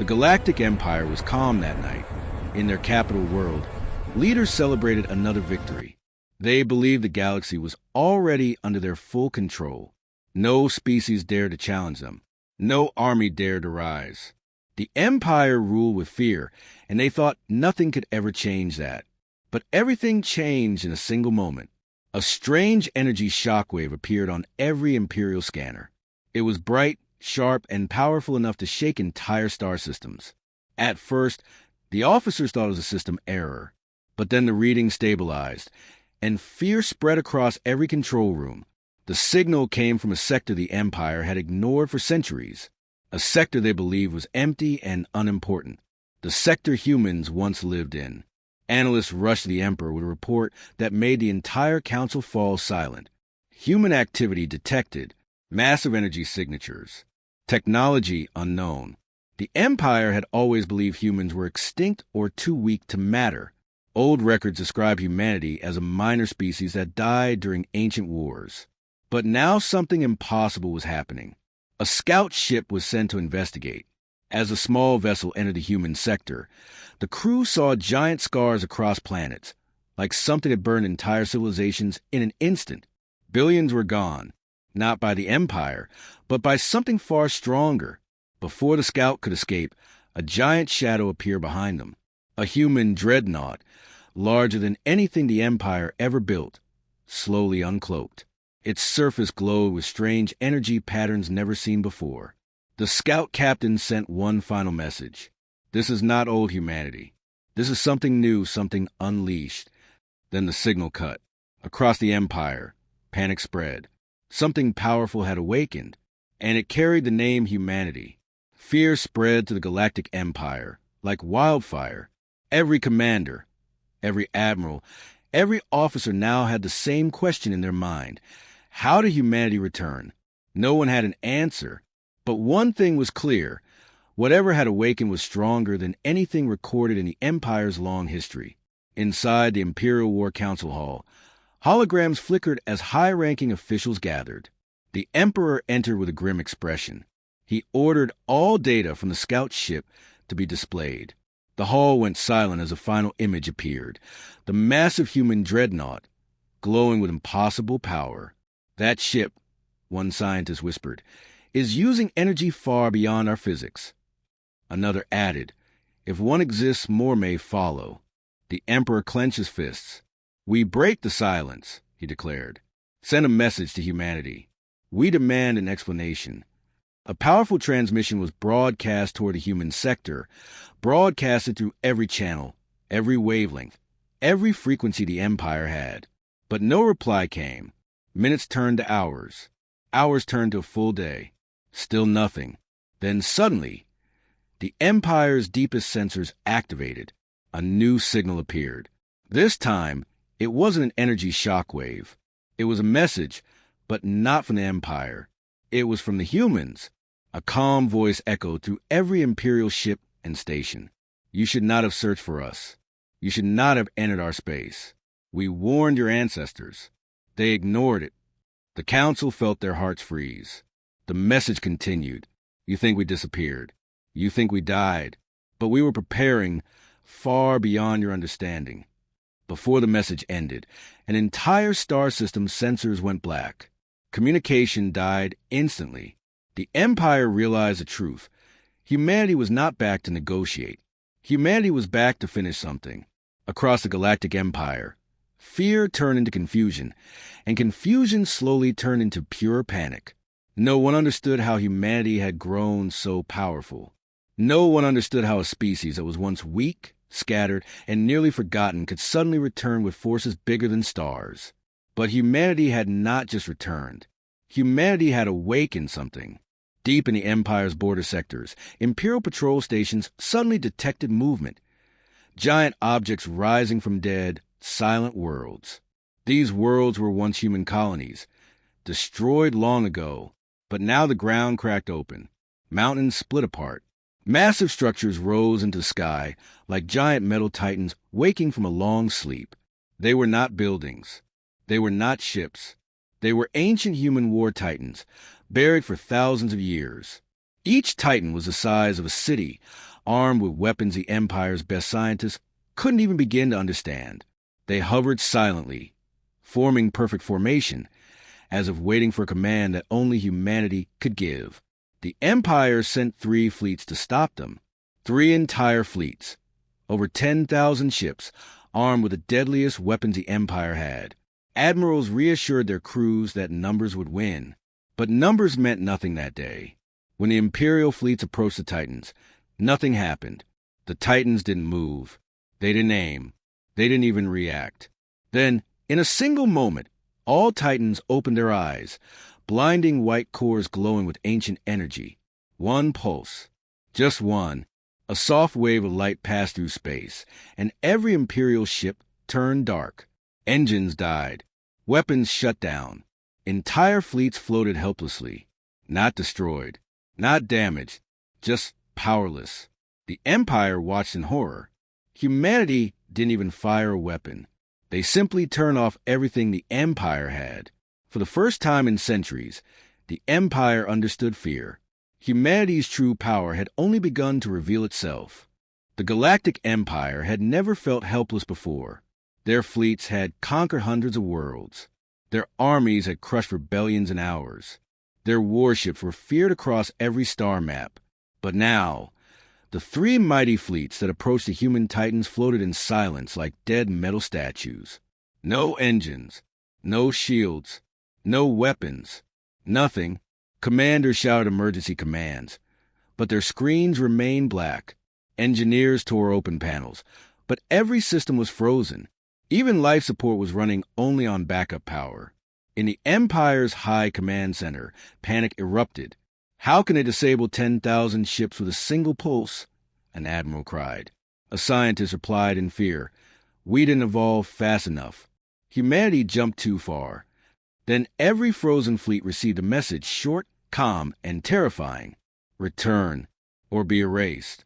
The Galactic Empire was calm that night. In their capital world, leaders celebrated another victory. They believed the galaxy was already under their full control. No species dared to challenge them. No army dared to rise. The Empire ruled with fear, and they thought nothing could ever change that. But everything changed in a single moment. A strange energy shockwave appeared on every Imperial scanner. It was bright, sharp, and powerful enough to shake entire star systems. At first, the officers thought it was a system error, but then the reading stabilized, and fear spread across every control room. The signal came from a sector the Empire had ignored for centuries, a sector they believed was empty and unimportant, the sector humans once lived in. Analysts rushed to the Emperor with a report that made the entire council fall silent. Human activity detected, massive energy signatures, technology unknown. The Empire had always believed humans were extinct or too weak to matter. Old records describe humanity as a minor species that died during ancient wars. But now something impossible was happening. A scout ship was sent to investigate. As a small vessel entered the human sector, the crew saw giant scars across planets, like something had burned entire civilizations in an instant. Billions were gone, not by the Empire, but by something far stronger. Before the scout could escape, a giant shadow appeared behind them. A human dreadnought, larger than anything the Empire ever built, slowly uncloaked. Its surface glowed with strange energy patterns never seen before. The scout captain sent one final message. This is not old humanity. This is something new, something unleashed. Then the signal cut. Across the Empire, panic spread. Something powerful had awakened, and it carried the name humanity. Fear spread to the Galactic Empire, like wildfire. Every commander, every admiral, every officer now had the same question in their mind. How did humanity return? No one had an answer. But one thing was clear. Whatever had awakened was stronger than anything recorded in the Empire's long history. Inside the Imperial War Council Hall, holograms flickered as high-ranking officials gathered. The Emperor entered with a grim expression. He ordered all data from the scout ship to be displayed. The hall went silent as a final image appeared. The massive human dreadnought, glowing with impossible power. That ship, one scientist whispered, is using energy far beyond our physics. Another added, if one exists, more may follow. The Emperor clenched his fists. We break the silence, he declared. Send a message to humanity. We demand an explanation. A powerful transmission was broadcast toward the human sector, broadcasted through every channel, every wavelength, every frequency the Empire had. But no reply came. Minutes turned to hours. Hours turned to a full day. Still nothing. Then suddenly, the Empire's deepest sensors activated. A new signal appeared. This time, it wasn't an energy shockwave. It was a message, but not from the Empire. It was from the humans. A calm voice echoed through every Imperial ship and station. You should not have searched for us. You should not have entered our space. We warned your ancestors. They ignored it. The council felt their hearts freeze. The message continued. You think we disappeared. You think we died. But we were preparing far beyond your understanding. Before the message ended, an entire star system's sensors went black. Communication died instantly. The Empire realized the truth. Humanity was not back to negotiate. Humanity was back to finish something. Across the Galactic Empire, fear turned into confusion, and confusion slowly turned into pure panic. No one understood how humanity had grown so powerful. No one understood how a species that was once weak, scattered, and nearly forgotten could suddenly return with forces bigger than stars. But humanity had not just returned. Humanity had awakened something. Deep in the Empire's border sectors, Imperial patrol stations suddenly detected movement. Giant objects rising from dead, silent worlds. These worlds were once human colonies, destroyed long ago, but now the ground cracked open. Mountains split apart. Massive structures rose into the sky like giant metal titans waking from a long sleep. They were not buildings. They were not ships. They were ancient human war titans, buried for thousands of years. Each titan was the size of a city, armed with weapons the Empire's best scientists couldn't even begin to understand. They hovered silently, forming perfect formation, as if waiting for a command that only humanity could give. The Empire sent 3 fleets to stop them. 3 entire fleets. Over 10,000 ships, armed with the deadliest weapons the Empire had. Admirals reassured their crews that numbers would win. But numbers meant nothing that day. When the Imperial fleets approached the Titans, nothing happened. The Titans didn't move. They didn't aim. They didn't even react. Then, in a single moment, all Titans opened their eyes, blinding white cores glowing with ancient energy. One pulse. Just one. A soft wave of light passed through space, and every Imperial ship turned dark. Engines died. Weapons shut down. Entire fleets floated helplessly. Not destroyed. Not damaged. Just powerless. The Empire watched in horror. Humanity didn't even fire a weapon. They simply turned off everything the Empire had. For the first time in centuries, the Empire understood fear. Humanity's true power had only begun to reveal itself. The Galactic Empire had never felt helpless before. Their fleets had conquered hundreds of worlds. Their armies had crushed rebellions in hours. Their warships were feared across every star map. But now, the 3 mighty fleets that approached the human Titans floated in silence like dead metal statues. No engines, no shields, no weapons, nothing. Commanders shouted emergency commands, but their screens remained black. Engineers tore open panels, but every system was frozen. Even life support was running only on backup power. In the Empire's high command center, panic erupted. How can they disable 10,000 ships with a single pulse? An admiral cried. A scientist replied in fear. We didn't evolve fast enough. Humanity jumped too far. Then every frozen fleet received a message, short, calm, and terrifying. Return, or be erased.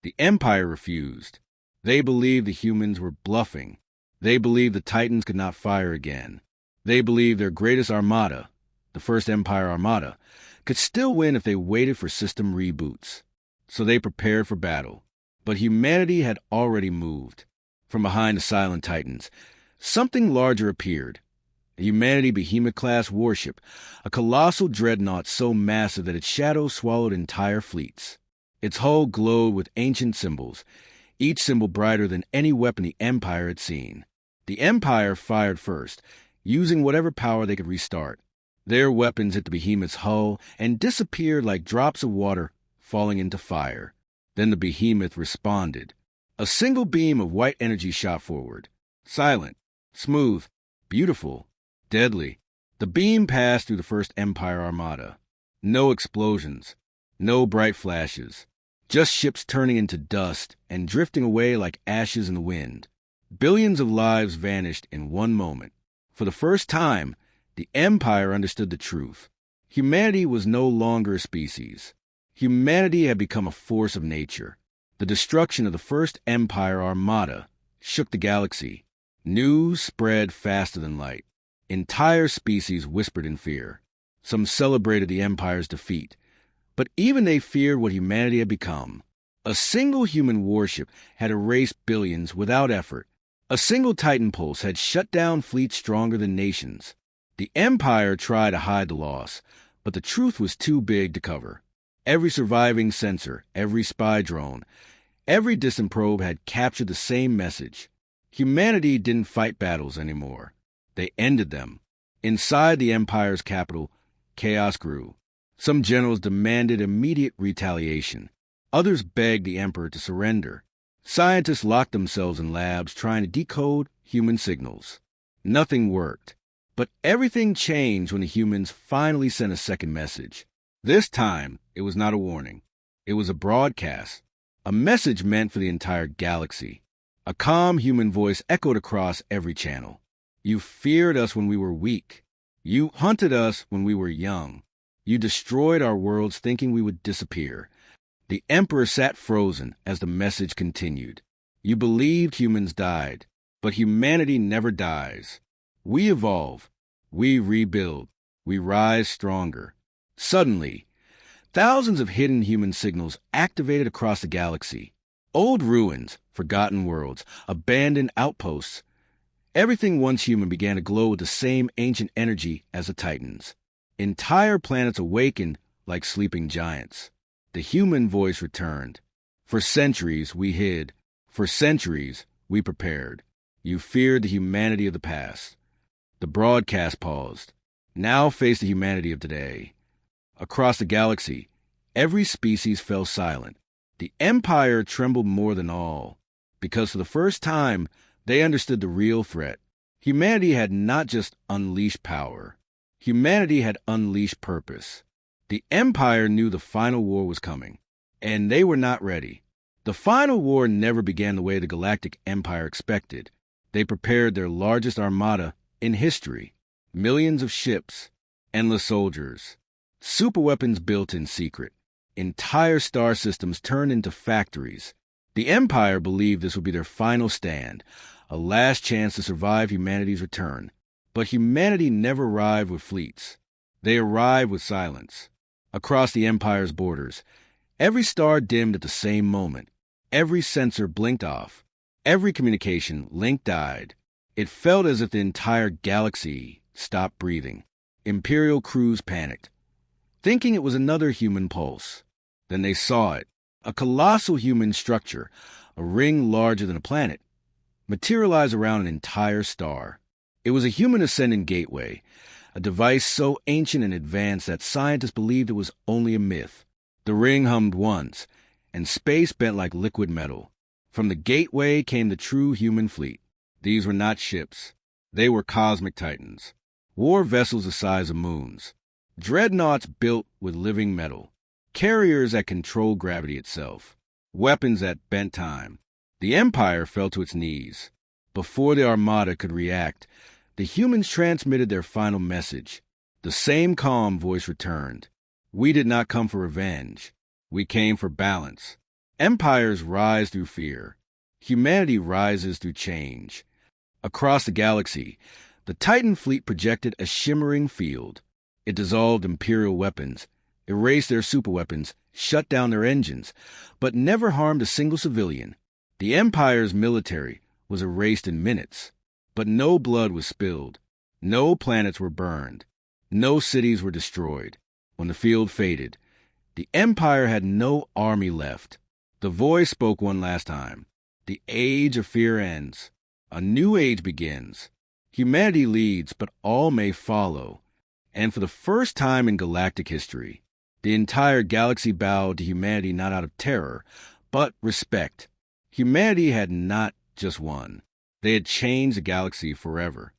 The Empire refused. They believed the humans were bluffing. They believed the Titans could not fire again. They believed their greatest armada, the First Empire Armada, could still win if they waited for system reboots. So they prepared for battle. But humanity had already moved. From behind the silent Titans, something larger appeared. A humanity behemoth-class warship, a colossal dreadnought so massive that its shadow swallowed entire fleets. Its hull glowed with ancient symbols, each symbol brighter than any weapon the Empire had seen. The Empire fired first, using whatever power they could restart. Their weapons hit the behemoth's hull and disappeared like drops of water falling into fire. Then the behemoth responded. A single beam of white energy shot forward. Silent, smooth, beautiful, deadly. The beam passed through the First Empire Armada. No explosions, no bright flashes. Just ships turning into dust and drifting away like ashes in the wind. Billions of lives vanished in one moment. For the first time, the Empire understood the truth. Humanity was no longer a species. Humanity had become a force of nature. The destruction of the First Empire Armada shook the galaxy. News spread faster than light. Entire species whispered in fear. Some celebrated the Empire's defeat. But even they feared what humanity had become. A single human warship had erased billions without effort. A single Titan pulse had shut down fleets stronger than nations. The Empire tried to hide the loss, but the truth was too big to cover. Every surviving sensor, every spy drone, every distant probe had captured the same message. Humanity didn't fight battles anymore. They ended them. Inside the Empire's capital, chaos grew. Some generals demanded immediate retaliation. Others begged the Emperor to surrender. Scientists locked themselves in labs trying to decode human signals. Nothing worked. But everything changed when the humans finally sent a second message. This time, it was not a warning. It was a broadcast. A message meant for the entire galaxy. A calm human voice echoed across every channel. You feared us when we were weak. You hunted us when we were young. You destroyed our worlds thinking we would disappear. The Emperor sat frozen as the message continued. You believed humans died, but humanity never dies. We evolve. We rebuild. We rise stronger. Suddenly, Thousands of hidden human signals activated across the galaxy. Old ruins, forgotten worlds, abandoned outposts. Everything once human began to glow with the same ancient energy as the Titans. Entire planets awakened like sleeping giants. The human voice returned. For centuries we hid. For centuries we prepared. You feared the humanity of the past. The broadcast paused. Now face the humanity of today. Across the galaxy, every species fell silent. The Empire trembled more than all, because for the first time, they understood the real threat. Humanity had not just unleashed power. Humanity had unleashed purpose. The Empire knew the final war was coming, and they were not ready. The final war never began the way the Galactic Empire expected. They prepared their largest armada in history. Millions of ships, endless soldiers, superweapons built in secret. Entire star systems turned into factories. The Empire believed this would be their final stand, a last chance to survive humanity's return. But humanity never arrived with fleets. They arrived with silence. Across the Empire's borders, every star dimmed at the same moment. Every sensor blinked off. Every communication link died. It felt as if the entire galaxy stopped breathing. Imperial crews panicked, thinking it was another human pulse. Then they saw it, a colossal human structure, a ring larger than a planet, materialize around an entire star. It was a human ascendant gateway, a device so ancient and advanced that scientists believed it was only a myth. The ring hummed once, and space bent like liquid metal. From the gateway came the true human fleet. These were not ships. They were cosmic titans, war vessels the size of moons, dreadnoughts built with living metal, carriers that controlled gravity itself, weapons that bent time. The Empire fell to its knees. Before the Armada could react, the humans transmitted their final message. The same calm voice returned. We did not come for revenge. We came for balance. Empires rise through fear. Humanity rises through change. Across the galaxy, the Titan fleet projected a shimmering field. It dissolved Imperial weapons, erased their superweapons, shut down their engines, but never harmed a single civilian. The Empire's military was erased in minutes, but no blood was spilled. No planets were burned. No cities were destroyed. When the field faded, the Empire had no army left. The voice spoke one last time. The age of fear ends. A new age begins. Humanity leads, but all may follow. And for the first time in galactic history, the entire galaxy bowed to humanity not out of terror, but respect. Humanity had not just won. They had changed the galaxy forever.